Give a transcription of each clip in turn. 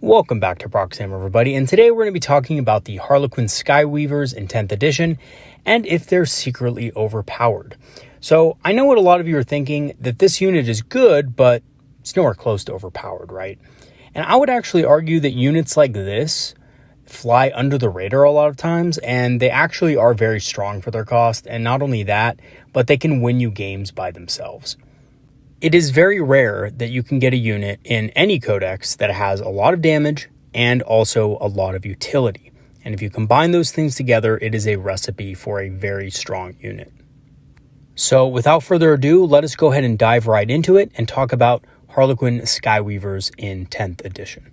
Welcome back to Proxy, everybody, and today we're going to be talking about the Harlequin Skyweavers in 10th edition and if they're secretly overpowered. So I know what a lot of you are thinking, that this unit is good, but it's nowhere close to overpowered, right? And I would actually argue that units like this fly under the radar a lot of times, and they actually are very strong for their cost, and not only that, but they can win you games by themselves. It is very rare that you can get a unit in any codex that has a lot of damage and also a lot of utility. And if you combine those things together, it is a recipe for a very strong unit. So without further ado, let us go ahead and dive right into it and talk about Harlequin Skyweavers in 10th edition.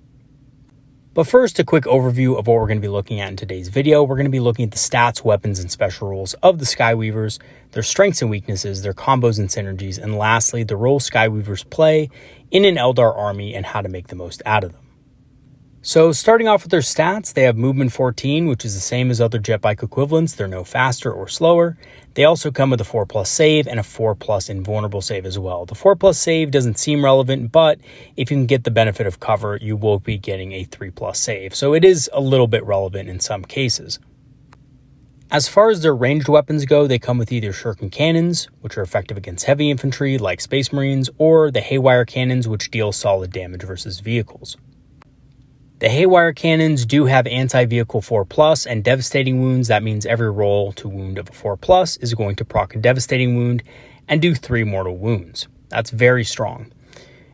But first, a quick overview of what we're going to be looking at in today's video. We're going to be looking at the stats, weapons, and special rules of the Skyweavers, their strengths and weaknesses, their combos and synergies, and lastly, the role Skyweavers play in an Eldar army and how to make the most out of them. So starting off with their stats, they have movement 14, which is the same as other jet bike equivalents. They're no faster or slower. They also come with a 4+ save and a 4+ invulnerable save as well. The 4+ save doesn't seem relevant, but if you can get the benefit of cover, you will be getting a 3+ save. So it is a little bit relevant in some cases. As far as their ranged weapons go, they come with either shuriken cannons, which are effective against heavy infantry like Space Marines, or the haywire cannons, which deal solid damage versus vehicles. The haywire cannons do have anti-vehicle 4+ and devastating wounds. That means every roll to wound of a 4+ is going to proc a devastating wound and do 3 mortal wounds. That's very strong.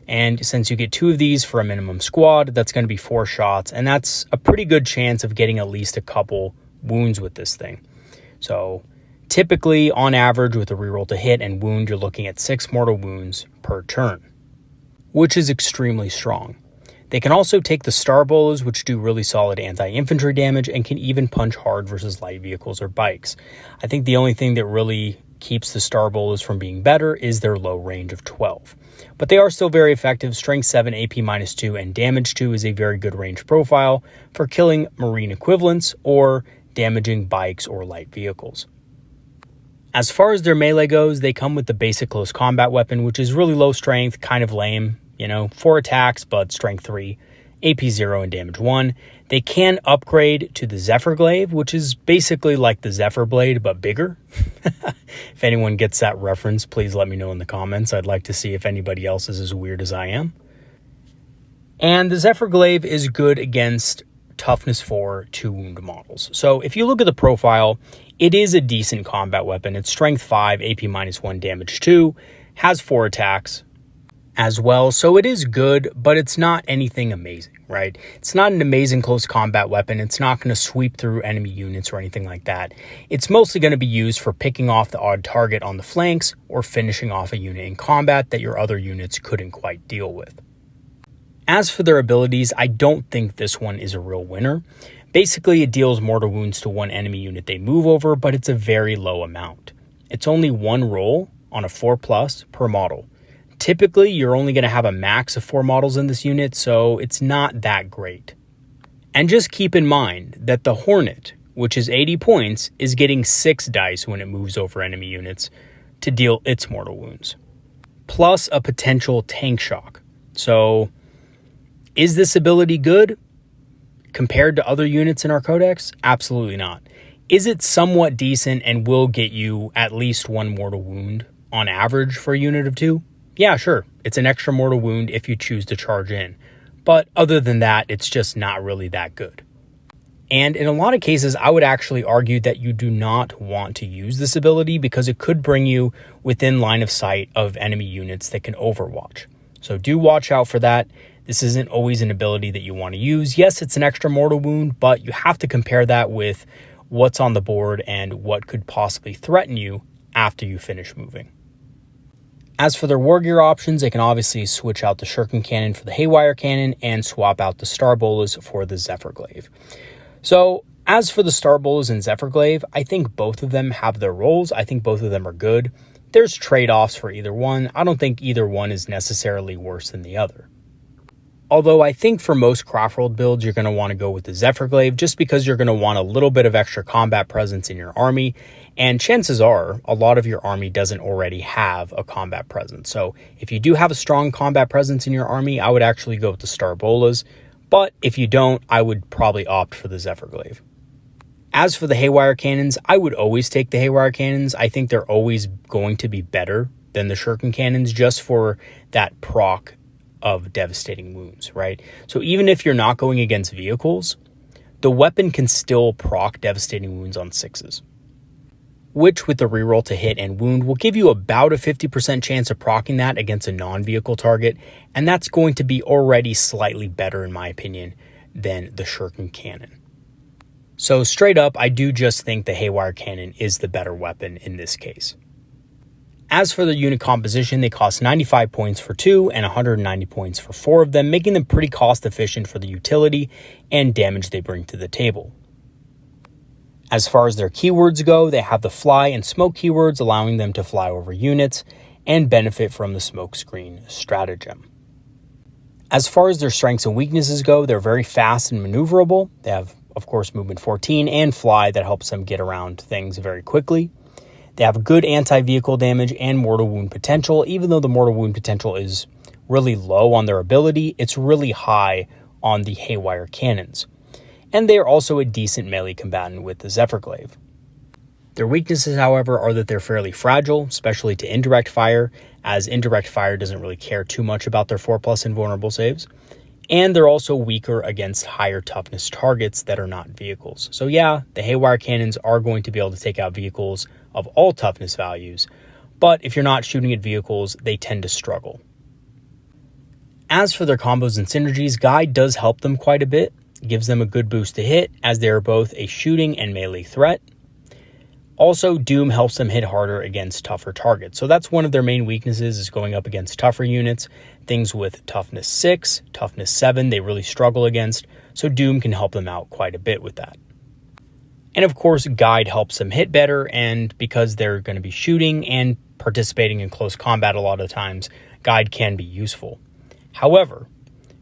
And since you get 2 of these for a minimum squad, that's going to be 4 shots, and that's a pretty good chance of getting at least a couple wounds with this thing. So typically, on average, with a reroll to hit and wound, you're looking at 6 mortal wounds per turn, which is extremely strong. They can also take the star bolas, which do really solid anti-infantry damage and can even punch hard versus light vehicles or bikes. I think the only thing that really keeps the star bolas from being better is their low range of 12. But they are still very effective. Strength 7, AP -2, and damage 2 is a very good range profile for killing marine equivalents or damaging bikes or light vehicles. As far as their melee goes, they come with the basic close combat weapon, which is really low strength, kind of lame. 4 attacks, but strength 3, AP 0, and damage 1. They can upgrade to the Zephyr Glaive, which is basically like the Zephyr Blade, but bigger. If anyone gets that reference, please let me know in the comments. I'd like to see if anybody else is as weird as I am. And the Zephyr Glaive is good against toughness 4 2 wound models. So if you look at the profile, it is a decent combat weapon. It's strength 5, AP -1, damage 2, has 4 attacks as well. So it is good, but it's not anything amazing, right? It's not an amazing close combat weapon. It's not going to sweep through enemy units or anything like that. It's mostly going to be used for picking off the odd target on the flanks or finishing off a unit in combat that your other units couldn't quite deal with. As for their abilities, I don't think this one is a real winner. Basically, it deals mortal wounds to one enemy unit they move over, but it's a very low amount. It's only 1 roll on a 4+ per model. Typically, you're only going to have a max of 4 models in this unit, so it's not that great. And just keep in mind that the Hornet, which is 80 points, is getting 6 dice when it moves over enemy units to deal its mortal wounds, plus a potential tank shock. So, is this ability good compared to other units in our codex? Absolutely not. Is it somewhat decent and will get you at least 1 mortal wound on average for a unit of 2? Yeah, sure, it's an extra mortal wound if you choose to charge in. But other than that, it's just not really that good. And in a lot of cases, I would actually argue that you do not want to use this ability because it could bring you within line of sight of enemy units that can overwatch. So do watch out for that. This isn't always an ability that you want to use. Yes, it's an extra mortal wound, but you have to compare that with what's on the board and what could possibly threaten you after you finish moving. As for their war gear options, they can obviously switch out the shuriken cannon for the haywire cannon and swap out the star bolas for the Zephyr Glaive. So as for the star bolas and Zephyr Glaive, I think both of them have their roles. I think both of them are good. There's trade-offs for either one. I don't think either one is necessarily worse than the other. Although I think for most craft world builds, you're going to want to go with the Zephyr Glaive just because you're going to want a little bit of extra combat presence in your army. And chances are a lot of your army doesn't already have a combat presence. So if you do have a strong combat presence in your army, I would actually go with the Star Bolas. But if you don't, I would probably opt for the Zephyrglaive. As for the Haywire Cannons, I would always take the Haywire Cannons. I think they're always going to be better than the Shuriken Cannons just for that proc of devastating wounds, right? So even if you're not going against vehicles, the weapon can still proc devastating wounds on 6s, which with the reroll to hit and wound will give you about a 50% chance of proccing that against a non-vehicle target, and that's going to be already slightly better, in my opinion, than the Shuriken Cannon. So straight up, I do just think the Haywire Cannon is the better weapon in this case. As for the unit composition, they cost 95 points for 2 and 190 points for 4 of them, making them pretty cost efficient for the utility and damage they bring to the table. As far as their keywords go, they have the fly and smoke keywords, allowing them to fly over units and benefit from the smokescreen stratagem. As far as their strengths and weaknesses go, they're very fast and maneuverable. They have, of course, movement 14 and fly that helps them get around things very quickly. They have good anti-vehicle damage and mortal wound potential. Even though the mortal wound potential is really low on their ability, it's really high on the Haywire Cannons. And they are also a decent melee combatant with the Zephyrglaive. Their weaknesses, however, are that they're fairly fragile, especially to indirect fire, as indirect fire doesn't really care too much about their 4+ invulnerable saves. And they're also weaker against higher toughness targets that are not vehicles. So yeah, the Haywire Cannons are going to be able to take out vehicles of all toughness values, but if you're not shooting at vehicles, they tend to struggle. As for their combos and synergies, Guide does help them quite a bit. It gives them a good boost to hit, as they are both a shooting and melee threat. Also, Doom helps them hit harder against tougher targets. So that's one of their main weaknesses, is going up against tougher units. Things with toughness 6, toughness 7, they really struggle against. So Doom can help them out quite a bit with that. And of course, Guide helps them hit better, and because they're going to be shooting and participating in close combat a lot of times, Guide can be useful. However,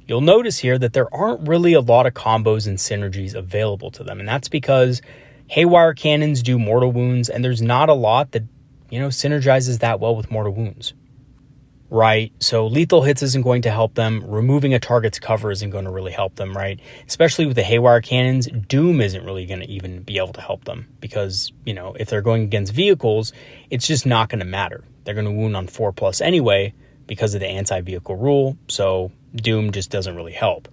you'll notice here that there aren't really a lot of combos and synergies available to them, and that's because Haywire Cannons do mortal wounds, and there's not a lot that, synergizes that well with mortal wounds. Right, so lethal hits isn't going to help them. Removing a target's cover isn't going to really help them, right? Especially with the Haywire Cannons, Doom isn't really going to even be able to help them because, if they're going against vehicles, it's just not going to matter. They're going to wound on 4+ anyway because of the anti-vehicle rule, so Doom just doesn't really help.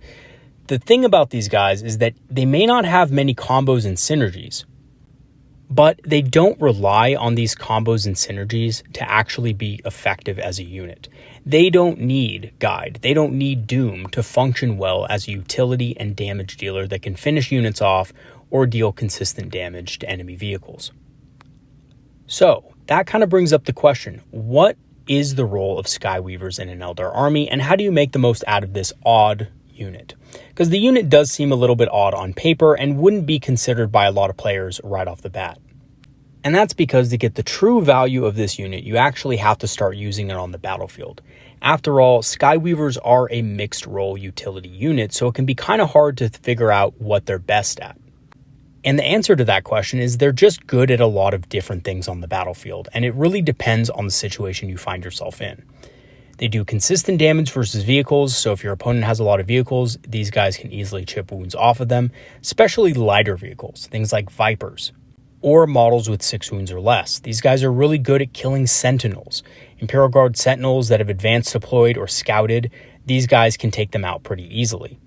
The thing about these guys is that they may not have many combos and synergies, but they don't rely on these combos and synergies to actually be effective as a unit. They don't need Guide. They don't need Doom to function well as a utility and damage dealer that can finish units off or deal consistent damage to enemy vehicles. So that kind of brings up the question, what is the role of Skyweavers in an Eldar army, and how do you make the most out of this odd unit? Because the unit does seem a little bit odd on paper and wouldn't be considered by a lot of players right off the bat. And that's because to get the true value of this unit, you actually have to start using it on the battlefield. After all, Skyweavers are a mixed role utility unit, so it can be kind of hard to figure out what they're best at. And the answer to that question is they're just good at a lot of different things on the battlefield, and it really depends on the situation you find yourself in. They do consistent damage versus vehicles, so if your opponent has a lot of vehicles, these guys can easily chip wounds off of them, especially lighter vehicles, things like Vipers, or models with 6 wounds or less. These guys are really good at killing Sentinels. Imperial Guard Sentinels that have advanced deployed or scouted, these guys can take them out pretty easily.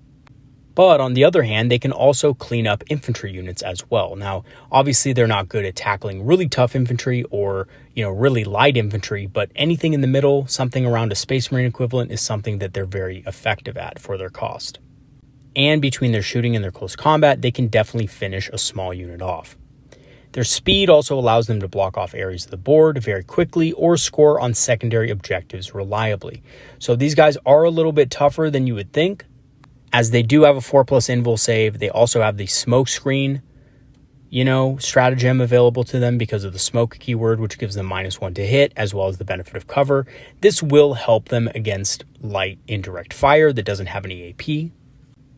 But on the other hand, they can also clean up infantry units as well. Now, obviously they're not good at tackling really tough infantry or, really light infantry, but anything in the middle, something around a Space Marine equivalent, is something that they're very effective at for their cost. And between their shooting and their close combat, they can definitely finish a small unit off. Their speed also allows them to block off areas of the board very quickly or score on secondary objectives reliably. So these guys are a little bit tougher than you would think. As they do have a 4+ invul save, they also have the smoke screen, stratagem available to them because of the smoke keyword, which gives them -1 to hit, as well as the benefit of cover. This will help them against light indirect fire that doesn't have any AP.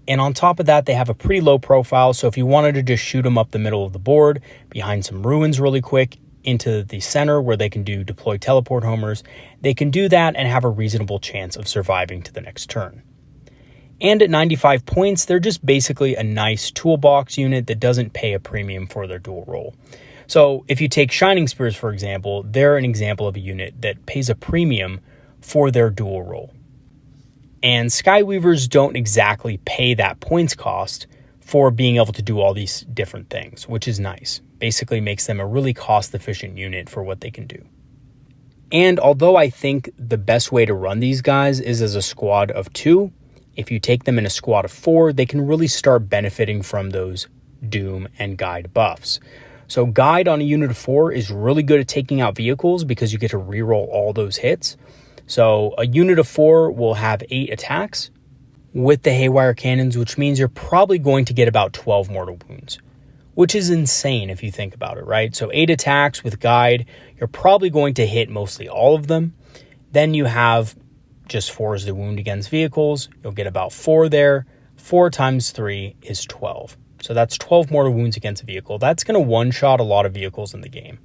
And on top of that, they have a pretty low profile, so if you wanted to just shoot them up the middle of the board, behind some ruins really quick, into the center where they can do deploy teleport homers, they can do that and have a reasonable chance of surviving to the next turn. And at 95 points, they're just basically a nice toolbox unit that doesn't pay a premium for their dual role. So if you take Shining Spears, for example, they're an example of a unit that pays a premium for their dual role. And Skyweavers don't exactly pay that points cost for being able to do all these different things, which is nice. Basically makes them a really cost-efficient unit for what they can do. And although I think the best way to run these guys is as a squad of 2, if you take them in a squad of 4, they can really start benefiting from those Doom and Guide buffs. So Guide on a unit of 4 is really good at taking out vehicles because you get to reroll all those hits. So a unit of 4 will have 8 attacks with the Haywire Cannons, which means you're probably going to get about 12 mortal wounds, which is insane if you think about it, right? So 8 attacks with Guide, you're probably going to hit mostly all of them. Then you have just 4 as the wound against vehicles. You'll get about 4 there. 4 times 3 is 12. So that's 12 mortal wounds against a vehicle. That's going to one-shot a lot of vehicles in the game.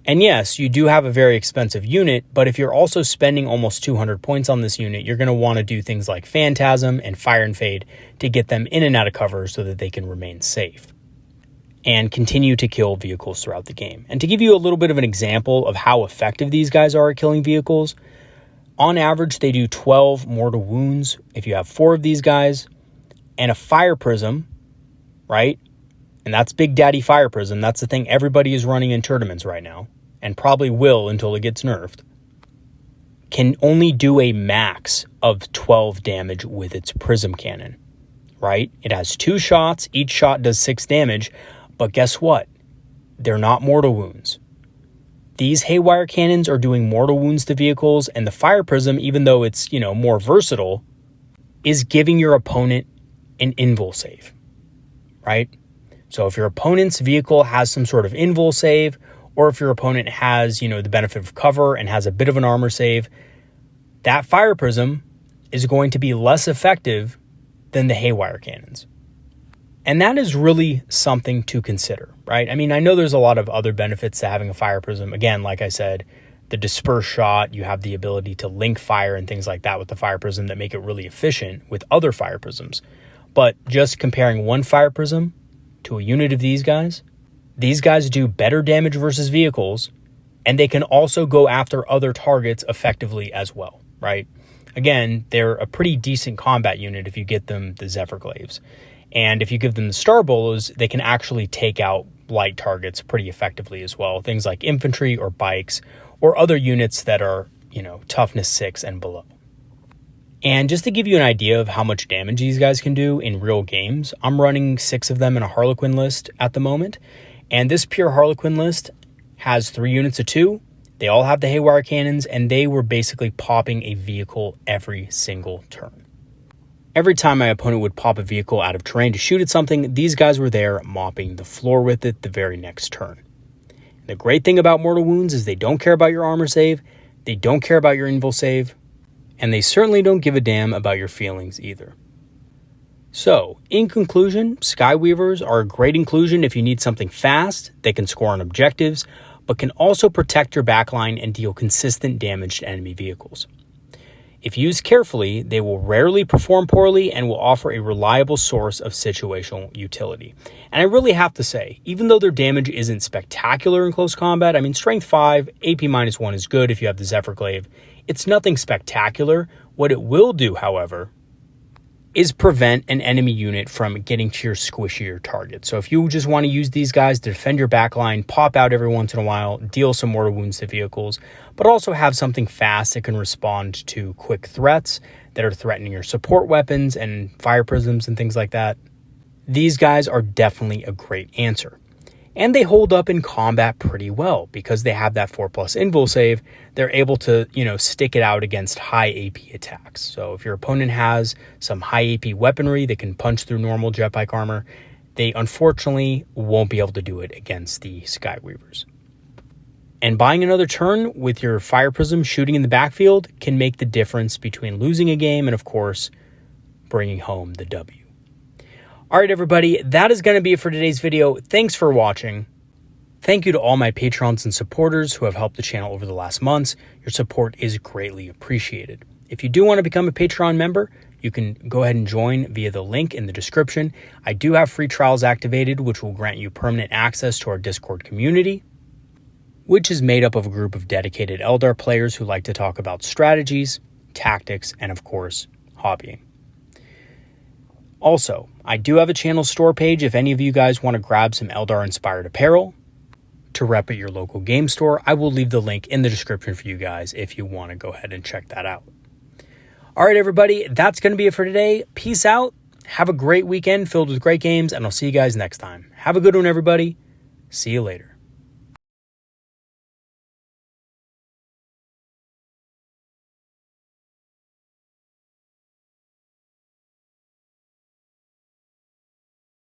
And yes, you do have a very expensive unit, but if you're also spending almost 200 points on this unit, you're going to want to do things like Phantasm and Fire and Fade to get them in and out of cover so that they can remain safe and continue to kill vehicles throughout the game. And to give you a little bit of an example of how effective these guys are at killing vehicles, on average, they do 12 mortal wounds if you have 4 of these guys, and a Fire Prism, right? And that's Big Daddy Fire Prism. That's the thing everybody is running in tournaments right now, and probably will until it gets nerfed, can only do a max of 12 damage with its Prism Cannon, right? It has 2 shots. Each shot does 6 damage, but guess what? They're not mortal wounds. These Haywire Cannons are doing mortal wounds to vehicles, and the Fire Prism, even though it's, more versatile, is giving your opponent an invul save, right? So if your opponent's vehicle has some sort of invul save, or if your opponent has, the benefit of cover and has a bit of an armor save, that Fire Prism is going to be less effective than the Haywire Cannons. And that is really something to consider, right? I mean, I know there's a lot of other benefits to having a Fire Prism. Again, like I said, the disperse shot, you have the ability to link fire and things like that with the Fire Prism that make it really efficient with other Fire Prisms. But just comparing one Fire Prism to a unit of these guys do better damage versus vehicles, and they can also go after other targets effectively as well, right? Again, they're a pretty decent combat unit if you get them the Zephyr Glaives. And if you give them the Star Bolas, they can actually take out light targets pretty effectively as well. Things like infantry or bikes or other units that are, toughness 6 and below. And just to give you an idea of how much damage these guys can do in real games, I'm running 6 of them in a Harlequin list at the moment. And this pure Harlequin list has 3 units of 2. They all have the Haywire Cannons, and they were basically popping a vehicle every single turn. Every time my opponent would pop a vehicle out of terrain to shoot at something, these guys were there mopping the floor with it the very next turn. The great thing about Mortal Wounds is they don't care about your armor save, they don't care about your invul save, and they certainly don't give a damn about your feelings either. So, in conclusion, Skyweavers are a great inclusion if you need something fast, they can score on objectives, but can also protect your backline and deal consistent damage to enemy vehicles. If used carefully, they will rarely perform poorly and will offer a reliable source of situational utility. And I really have to say, even though their damage isn't spectacular in close combat, I mean, Strength 5, AP -1 is good if you have the Zephyr Glaive. It's nothing spectacular. What it will do, however, is prevent an enemy unit from getting to your squishier target. So if you just want to use these guys to defend your backline, pop out every once in a while, deal some mortal wounds to vehicles, but also have something fast that can respond to quick threats that are threatening your support weapons and fire prisms and things like that, these guys are definitely a great answer. And they hold up in combat pretty well because they have that 4+ invul save. They're able to, stick it out against high AP attacks. So if your opponent has some high AP weaponry that can punch through normal jet bike armor, they unfortunately won't be able to do it against the Skyweavers. And buying another turn with your Fire Prism shooting in the backfield can make the difference between losing a game and, of course, bringing home the W. All right, everybody, that is going to be it for today's video. Thanks for watching. Thank you to all my patrons and supporters who have helped the channel over the last months. Your support is greatly appreciated. If you do want to become a Patreon member, you can go ahead and join via the link in the description. I do have free trials activated, which will grant you permanent access to our Discord community, which is made up of a group of dedicated Eldar players who like to talk about strategies, tactics, and of course, hobbying. Also, I do have a channel store page if any of you guys want to grab some Eldar-inspired apparel to rep at your local game store. I will leave the link in the description for you guys if you want to go ahead and check that out. All right, everybody, that's going to be it for today. Peace out. Have a great weekend filled with great games, and I'll see you guys next time. Have a good one, everybody. See you later.